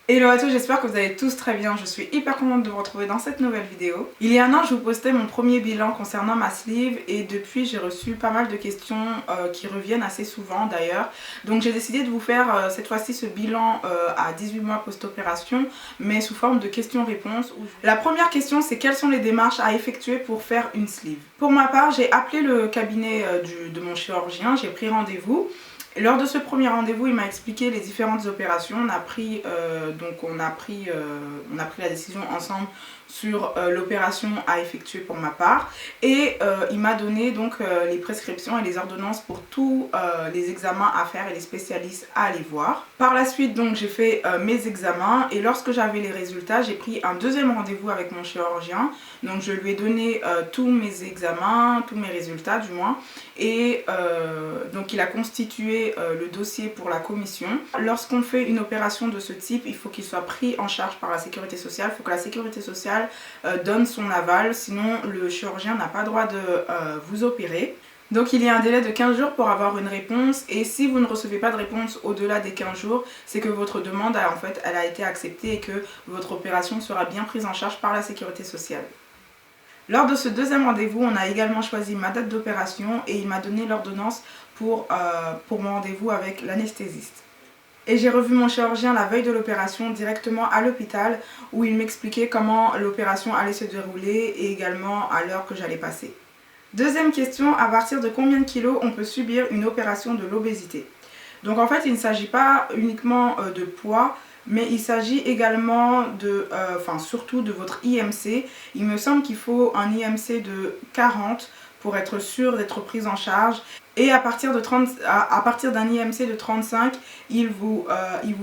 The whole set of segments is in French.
Hello à tous, j'espère que vous allez tous très bien. Je suis hyper contente de vous retrouver dans cette nouvelle vidéo. Il y a un an, je vous postais mon premier bilan concernant ma sleeve et depuis, j'ai reçu pas mal de questions qui reviennent assez souvent d'ailleurs. Donc j'ai décidé de vous faire cette fois-ci ce bilan à 18 mois post-opération, mais sous forme de questions-réponses. La première question, c'est quelles sont les démarches à effectuer pour faire une sleeve. Pour ma part, j'ai appelé le cabinet de mon chirurgien, j'ai pris rendez-vous. Lors de ce premier rendez-vous, il m'a expliqué les différentes opérations. On a pris la décision ensemble sur l'opération à effectuer pour ma part et il m'a donné donc les prescriptions et les ordonnances pour tous les examens à faire et les spécialistes à aller voir. Par la suite donc j'ai fait mes examens et lorsque j'avais les résultats, j'ai pris un deuxième rendez-vous avec mon chirurgien. Donc je lui ai donné tous mes examens, tous mes résultats du moins, et donc il a constitué le dossier pour la commission. Lorsqu'on fait une opération de ce type, il faut qu'il soit pris en charge par la sécurité sociale. Il faut que la sécurité sociale donne son aval, sinon le chirurgien n'a pas le droit de vous opérer. Donc il y a un délai de 15 jours pour avoir une réponse et si vous ne recevez pas de réponse au-delà des 15 jours, c'est que votre demande elle a été acceptée et que votre opération sera bien prise en charge par la sécurité sociale. Lors de ce deuxième rendez-vous, on a également choisi ma date d'opération et il m'a donné l'ordonnance pour mon rendez-vous avec l'anesthésiste. Et j'ai revu mon chirurgien la veille de l'opération directement à l'hôpital où il m'expliquait comment l'opération allait se dérouler et également à l'heure que j'allais passer. Deuxième question, à partir de combien de kilos on peut subir une opération de l'obésité? Donc en fait, il ne s'agit pas uniquement de poids, mais il s'agit également surtout de votre IMC. Il me semble qu'il faut un IMC de 40 pour être sûr d'être prise en charge. Et à partir d'un IMC de 35, il vous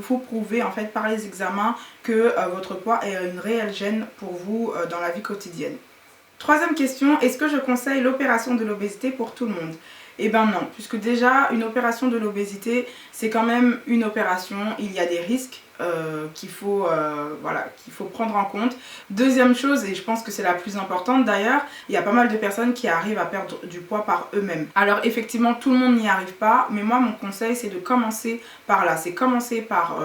faut prouver en fait par les examens que votre poids est une réelle gêne pour vous dans la vie quotidienne. Troisième question, est-ce que je conseille l'opération de l'obésité pour tout le monde? Eh bien non, puisque déjà une opération de l'obésité, c'est quand même une opération, il y a des risques qu'il faut prendre en compte. Deuxième chose, et je pense que c'est la plus importante d'ailleurs, il y a pas mal de personnes qui arrivent à perdre du poids par eux-mêmes. Alors effectivement, tout le monde n'y arrive pas, mais moi mon conseil c'est de commencer par là. C'est commencer par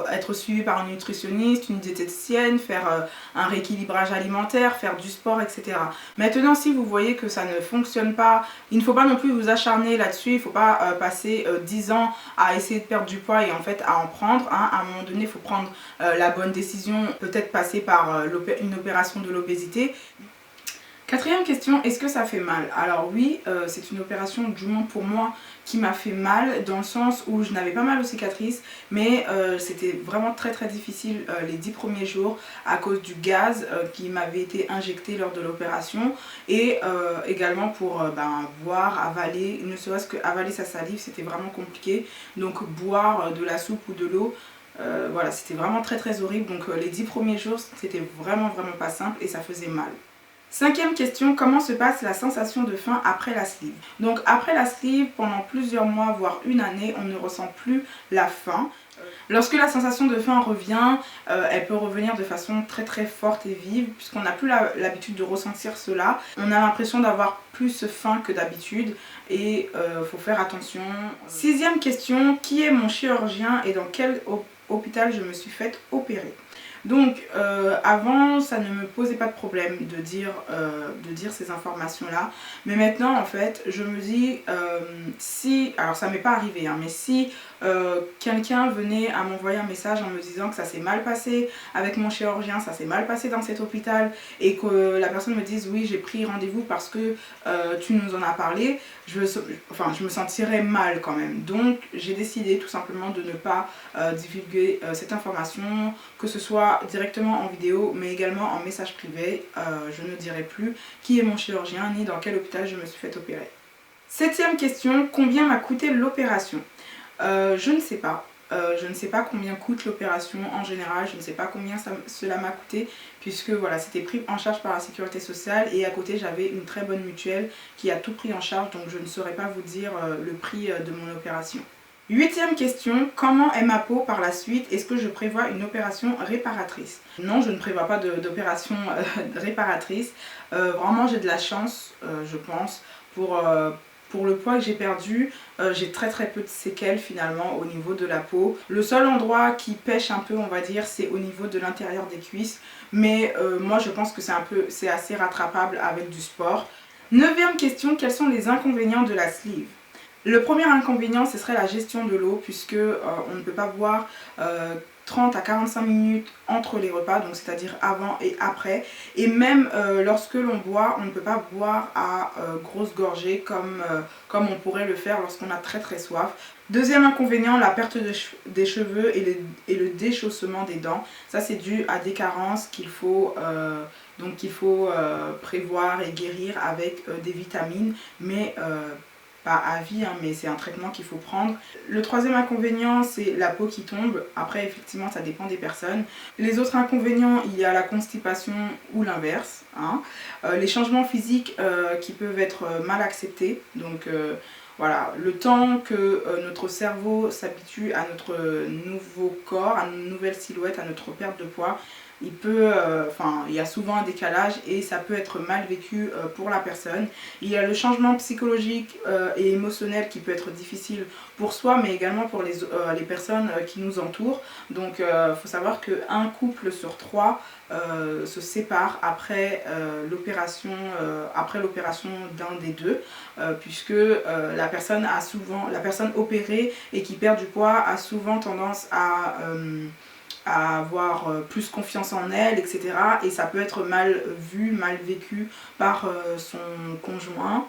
être suivi par un nutritionniste, une diététicienne, faire un rééquilibrage alimentaire, faire du sport, etc. Maintenant, si vous voyez que ça ne fonctionne pas, il ne faut pas non plus vous acharner là-dessus, il ne faut pas passer 10 ans à essayer de perdre du poids et en fait à en prendre. À un moment donné, il faut prendre la bonne décision, peut-être passer par une opération de l'obésité. Quatrième question, est-ce que ça fait mal? Alors oui, c'est une opération, du moins pour moi, qui m'a fait mal dans le sens où je n'avais pas mal aux cicatrices, mais c'était vraiment très très difficile les 10 premiers jours à cause du gaz qui m'avait été injecté lors de l'opération et également pour boire, avaler, ne serait-ce que avaler sa salive, c'était vraiment compliqué. Donc boire de la soupe ou de l'eau, voilà, c'était vraiment très très horrible. Donc les 10 premiers jours, c'était vraiment pas simple et ça faisait mal. Cinquième question, comment se passe la sensation de faim après la sleeve? Donc après la sleeve, pendant plusieurs mois, voire une année, on ne ressent plus la faim. Lorsque la sensation de faim revient, elle peut revenir de façon très très forte et vive puisqu'on n'a plus l'habitude de ressentir cela. On a l'impression d'avoir plus faim que d'habitude et faut faire attention. Sixième question, qui est mon chirurgien et dans quel hôpital je me suis fait opérer? Donc avant ça ne me posait pas de problème de dire ces informations là, mais maintenant en fait je me dis si, alors ça m'est pas arrivé mais si quelqu'un venait à m'envoyer un message en me disant que ça s'est mal passé avec mon chirurgien, ça s'est mal passé dans cet hôpital et que la personne me dise oui j'ai pris rendez-vous parce que tu nous en as parlé, je me sentirais mal quand même. Donc j'ai décidé tout simplement de ne pas divulguer cette information, que ce soit directement en vidéo mais également en message privé. Je ne dirai plus qui est mon chirurgien ni dans quel hôpital je me suis fait opérer. Septième question, combien m'a coûté l'opération? Je ne sais pas. Je ne sais pas combien coûte l'opération en général, je ne sais pas combien cela m'a coûté puisque voilà, c'était pris en charge par la sécurité sociale et à côté j'avais une très bonne mutuelle qui a tout pris en charge, donc je ne saurais pas vous dire le prix de mon opération. Huitième question, comment est ma peau par la suite? Est-ce que je prévois une opération réparatrice? Non, je ne prévois pas d'opération réparatrice. Vraiment j'ai de la chance, je pense, pour pour le poids que j'ai perdu, j'ai très peu de séquelles finalement au niveau de la peau. Le seul endroit qui pêche un peu, on va dire, c'est au niveau de l'intérieur des cuisses. Mais moi je pense que c'est assez rattrapable avec du sport. Neuvième question, quels sont les inconvénients de la sleeve? Le premier inconvénient, ce serait la gestion de l'eau, puisque on ne peut pas boire 30 à 45 minutes entre les repas, donc c'est-à-dire avant et après. Et même lorsque l'on boit, on ne peut pas boire à grosses gorgées comme on pourrait le faire lorsqu'on a très soif. Deuxième inconvénient, la perte des cheveux et le déchaussement des dents. Ça, c'est dû à des carences qu'il faut prévoir et guérir avec des vitamines, mais pas à vie, hein, mais c'est un traitement qu'il faut prendre. Le troisième inconvénient, c'est la peau qui tombe. Après, effectivement, ça dépend des personnes. Les autres inconvénients, il y a la constipation ou l'inverse, hein. Les changements physiques qui peuvent être mal acceptés. Donc voilà, le temps que notre cerveau s'habitue à notre nouveau corps, à une nouvelle silhouette, à notre perte de poids, il y a souvent un décalage et ça peut être mal vécu pour la personne. Il y a le changement psychologique et émotionnel qui peut être difficile pour soi, mais également pour les personnes qui nous entourent. Donc il faut savoir qu'un couple sur 3 se sépare après l'opération d'un des deux, puisque la personne opérée et qui perd du poids a souvent tendance à avoir plus confiance en elle, etc. Et ça peut être mal vu, mal vécu par son conjoint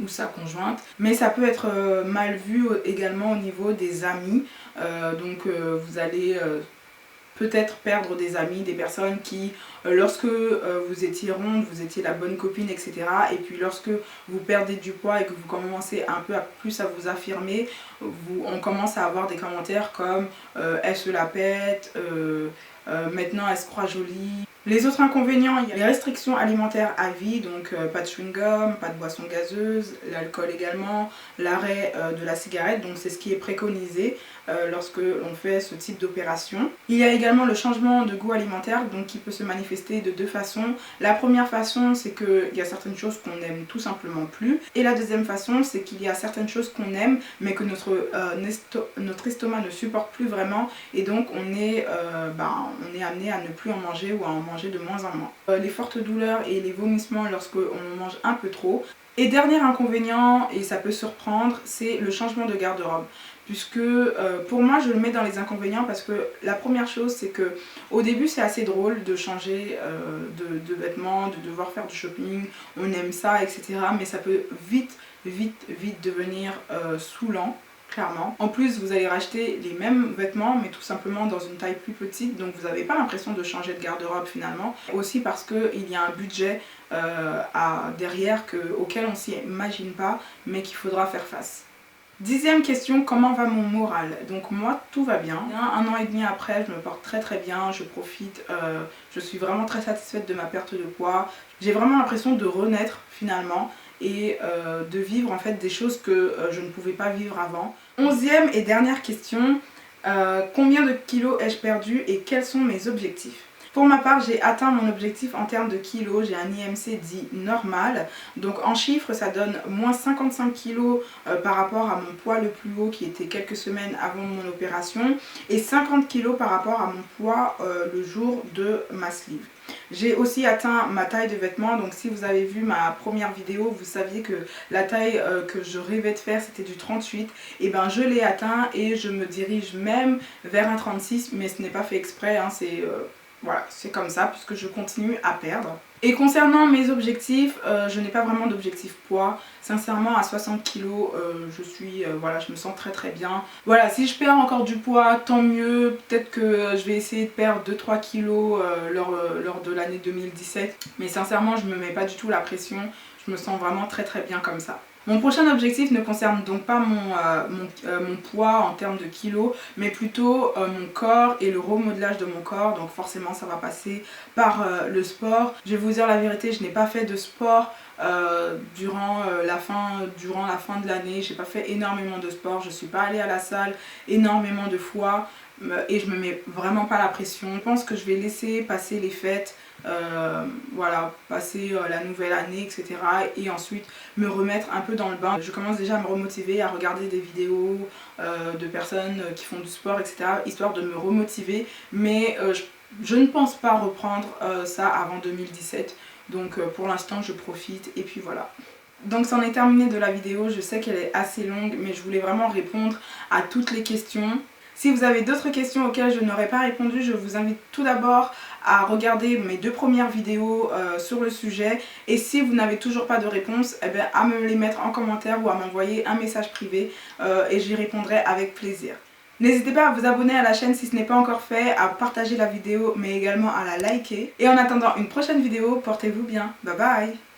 ou sa conjointe. Mais ça peut être mal vu également au niveau des amis. Vous allez peut-être perdre des amis, des personnes qui, lorsque vous étiez ronde, vous étiez la bonne copine, etc. Et puis lorsque vous perdez du poids et que vous commencez un peu plus à vous affirmer, on commence à avoir des commentaires comme elle se la pète, maintenant elle se croit jolie. Les autres inconvénients, il y a les restrictions alimentaires à vie, donc pas de chewing-gum, pas de boissons gazeuses, l'alcool également, l'arrêt de la cigarette, donc c'est ce qui est préconisé lorsque l'on fait ce type d'opération. Il y a également le changement de goût alimentaire, donc qui peut se manifester de deux façons. La première façon, c'est qu'il y a certaines choses qu'on n'aime tout simplement plus, et la deuxième façon, c'est qu'il y a certaines choses qu'on aime, mais que notre estomac ne supporte plus vraiment, et donc on est amené à ne plus en manger ou à en manger de moins en moins. Les fortes douleurs et les vomissements lorsqu'on mange un peu trop. Et dernier inconvénient, et ça peut surprendre, c'est le changement de garde-robe. Puisque pour moi je le mets dans les inconvénients parce que la première chose c'est que au début c'est assez drôle de changer de vêtements, de devoir faire du shopping, on aime ça, etc. Mais ça peut vite devenir saoulant. Clairement. En plus, vous allez racheter les mêmes vêtements, mais tout simplement dans une taille plus petite, donc vous n'avez pas l'impression de changer de garde-robe finalement. Aussi parce qu'il y a un budget derrière auquel on ne s'imagine pas, mais qu'il faudra faire face. Dixième question, comment va mon moral? Donc moi, tout va bien. 1 an et demi après, je me porte très bien, je profite, je suis vraiment très satisfaite de ma perte de poids. J'ai vraiment l'impression de renaître finalement et de vivre en fait des choses que je ne pouvais pas vivre avant. 11e et dernière question, combien de kilos ai-je perdu et quels sont mes objectifs? Pour ma part, j'ai atteint mon objectif en termes de kilos, j'ai un IMC dit normal, donc en chiffres ça donne moins 55 kilos par rapport à mon poids le plus haut qui était quelques semaines avant mon opération et 50 kilos par rapport à mon poids le jour de ma sleeve. J'ai aussi atteint ma taille de vêtements, donc si vous avez vu ma première vidéo, vous saviez que la taille que je rêvais de faire c'était du 38, et ben je l'ai atteint et je me dirige même vers un 36, mais ce n'est pas fait exprès, hein, voilà, c'est comme ça puisque je continue à perdre. Et concernant mes objectifs, je n'ai pas vraiment d'objectif poids. Sincèrement, à 60 kg, je me sens très bien. Voilà, si je perds encore du poids, tant mieux. Peut-être que je vais essayer de perdre 2-3 kg lors de l'année 2017. Mais sincèrement, je ne me mets pas du tout la pression. Je me sens vraiment très bien comme ça. Mon prochain objectif ne concerne donc pas mon poids en termes de kilos, mais plutôt mon corps et le remodelage de mon corps. Donc forcément ça va passer par le sport. Je vais vous dire la vérité, je n'ai pas fait de sport durant la fin de l'année. J'ai pas fait énormément de sport, je suis pas allée à la salle énormément de fois et je me mets vraiment pas la pression. Je pense que je vais laisser passer les fêtes voilà, passer la nouvelle année, etc. Et ensuite me remettre un peu dans le bain. Je commence déjà à me remotiver, à regarder des vidéos de personnes qui font du sport, etc. histoire de me remotiver, mais je ne pense pas reprendre ça avant 2017. Donc pour l'instant je profite et puis voilà. Donc c'en est terminé de la vidéo, je sais qu'elle est assez longue mais je voulais vraiment répondre à toutes les questions. Si vous avez d'autres questions auxquelles je n'aurais pas répondu, je vous invite tout d'abord à regarder mes 2 premières vidéos sur le sujet. Et si vous n'avez toujours pas de réponse, eh bien, à me les mettre en commentaire ou à m'envoyer un message privé et j'y répondrai avec plaisir. N'hésitez pas à vous abonner à la chaîne si ce n'est pas encore fait, à partager la vidéo mais également à la liker. Et en attendant une prochaine vidéo, portez-vous bien. Bye bye!